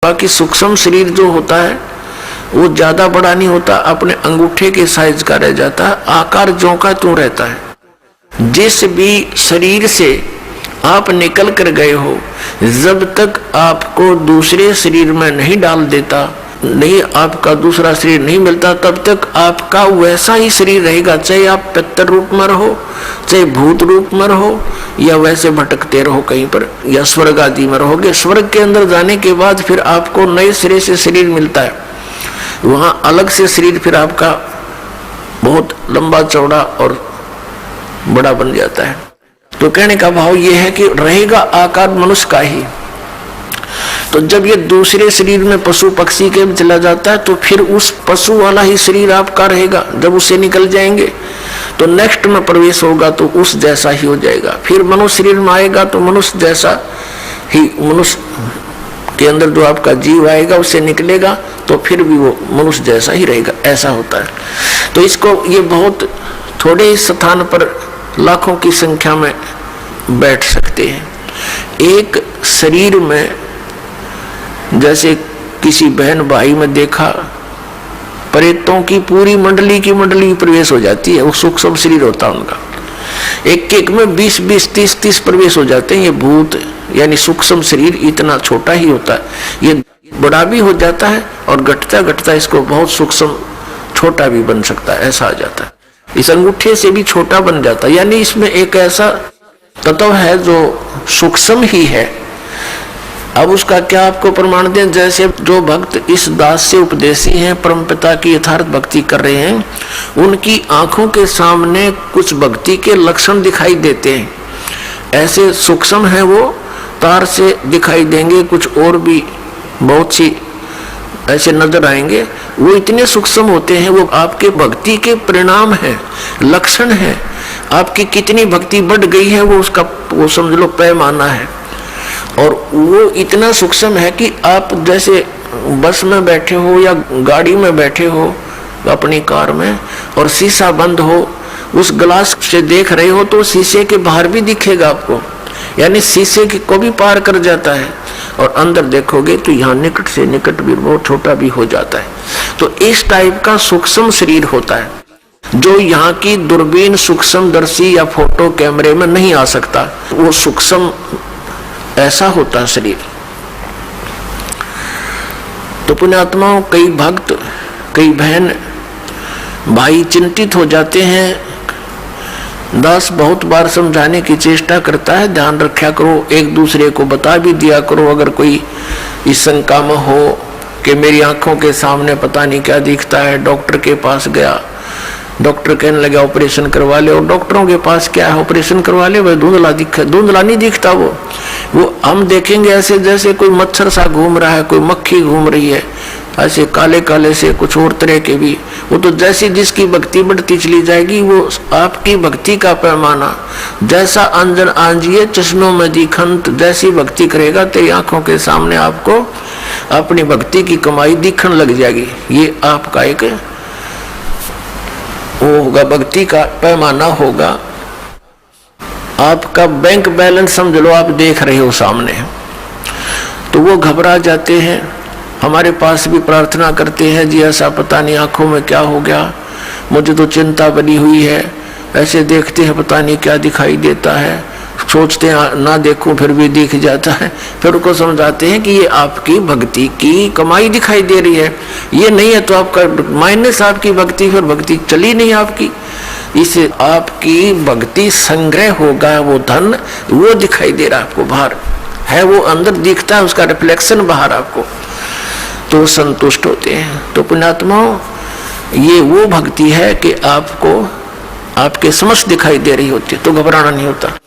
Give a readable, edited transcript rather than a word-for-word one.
बाकी सूक्ष्म शरीर जो होता है वो ज्यादा बड़ा नहीं होता, अपने अंगूठे के साइज का रह जाता है, आकार ज्यों का त्यों रहता है। जिस भी शरीर से आप निकल कर गए हो, जब तक आपको दूसरे शरीर में नहीं डाल देता, नहीं आपका दूसरा शरीर नहीं मिलता, तब तक आपका वैसा ही शरीर रहेगा, चाहे आप पितर रूप में रहो, चाहे भूत रूप में रहो, या वैसे भटकते रहो कहीं पर, या स्वर्ग आदि में रहोगे। स्वर्ग के अंदर जाने के बाद फिर आपको नए सिरे से शरीर मिलता है, वहां अलग से शरीर फिर आपका बहुत लंबा चौड़ा और बड़ा बन जाता है। तो कहने का भाव ये है कि रहेगा आकार मनुष्य का ही। तो जब ये दूसरे शरीर में पशु पक्षी के में चला जाता है तो फिर उस पशु वाला ही शरीर आपका रहेगा। जब उससे निकल जाएंगे तो नेक्स्ट में प्रवेश होगा तो उस जैसा ही हो जाएगा। फिर मनुष्य शरीर में आएगा तो मनुष्य जैसा ही, मनुष्य के अंदर जो आपका जीव आएगा उससे निकलेगा तो फिर भी वो मनुष्य जैसा ही रहेगा, ऐसा होता है। तो इसको ये बहुत थोड़े ही स्थान पर लाखों की संख्या में बैठ सकते हैं। एक शरीर में जैसे किसी बहन भाई में देखा, प्रेतों की पूरी मंडली की मंडली प्रवेश हो जाती है, वो सूक्ष्म शरीर होता है उनका। एक एक में 20-20, 30-30 प्रवेश हो जाते हैं। ये भूत यानी सूक्ष्म शरीर इतना छोटा ही होता है, ये बड़ा भी हो जाता है और घटता घटता इसको बहुत सूक्ष्म छोटा भी बन सकता है, ऐसा आ जाता है। इस अंगूठे से भी छोटा बन जाता है, यानी इसमें एक ऐसा तत्व है जो सूक्ष्म ही है। अब उसका क्या आपको प्रमाण दें? जैसे जो भक्त इस दास से उपदेशी हैं, परमपिता की यथार्थ भक्ति कर रहे हैं, उनकी आंखों के सामने कुछ भक्ति के लक्षण दिखाई देते हैं, ऐसे सूक्ष्म है वो, तार से दिखाई देंगे, कुछ और भी बहुत सी ऐसे नजर आएंगे। वो इतने सूक्ष्म होते हैं, वो आपके भक्ति के परिणाम हैं, लक्षण है। आपकी कितनी भक्ति बढ़ गई है वो उसका वो समझ लो पैमाना है। और वो इतना सूक्ष्म है कि आप जैसे बस में बैठे हो या गाड़ी में बैठे हो अपनी कार में और शीशा बंद हो, उस ग्लास से देख रहे हो तो शीशे के बाहर भी दिखेगा आपको, यानी शीशे को भी पार कर जाता है। और अंदर देखोगे तो यहाँ निकट से निकट भी बहुत छोटा भी हो जाता है। तो इस टाइप का सूक्ष्म शरीर होता है जो यहाँ की दूरबीन सूक्ष्मदर्शी या फोटो कैमरे में नहीं आ सकता, वो सूक्ष्म ऐसा होता शरीर। तो पुण्यात्माओं, कई भक्त कई बहन भाई चिंतित हो जाते हैं। दास बहुत बार समझाने की चेष्टा करता है, ध्यान रखा करो, एक दूसरे को बता भी दिया करो। अगर कोई इस शंका में हो कि मेरी आंखों के सामने पता नहीं क्या दिखता है, डॉक्टर के पास गया, डॉक्टर कहने लगा ऑपरेशन करवा ले, और डॉक्टरों के पास क्या है, ऑपरेशन करवा ले, वह धुंधला नहीं दिखता। वो हम देखेंगे ऐसे जैसे कोई मच्छर सा घूम रहा है, कोई मक्खी घूम रही है, ऐसे काले काले से कुछ और तरह के भी। वो तो जैसी जिसकी भक्ति बढ़ती चली जाएगी, वो आपकी भक्ति का पैमाना जैसा अंजन आंजिए चश्मों में दिखंत, जैसी भक्ति करेगा तेरी आंखों के सामने आपको अपनी भक्ति की कमाई दिखने लग जाएगी। ये आपका एक वो होगा, भक्ति का पैमाना होगा। आपका बैंक बैलेंस समझ लो आप देख रहे हो सामने, तो वो घबरा जाते हैं, हमारे पास भी प्रार्थना करते हैं, जी ऐसा पता नहीं आंखों में क्या हो गया, मुझे तो चिंता बनी हुई है। ऐसे देखते हैं पता नहीं क्या दिखाई देता है, सोचते हैं ना देखूं फिर भी दिख जाता है। फिर उनको समझाते हैं कि ये आपकी भक्ति की कमाई दिखाई दे रही है, ये नहीं है तो आपका माइनस आपकी भक्ति, फिर भक्ति चली नहीं आपकी। इससे आपकी भक्ति संग्रह होगा, वो धन वो दिखाई दे रहा है आपको, बाहर है वो अंदर दिखता है, उसका रिफ्लेक्शन बाहर आपको, तो संतुष्ट होते हैं। तो पुण्यात्माओं, ये वो भक्ति है कि आपको आपके समक्ष दिखाई दे रही होती है, तो घबराना नहीं होता।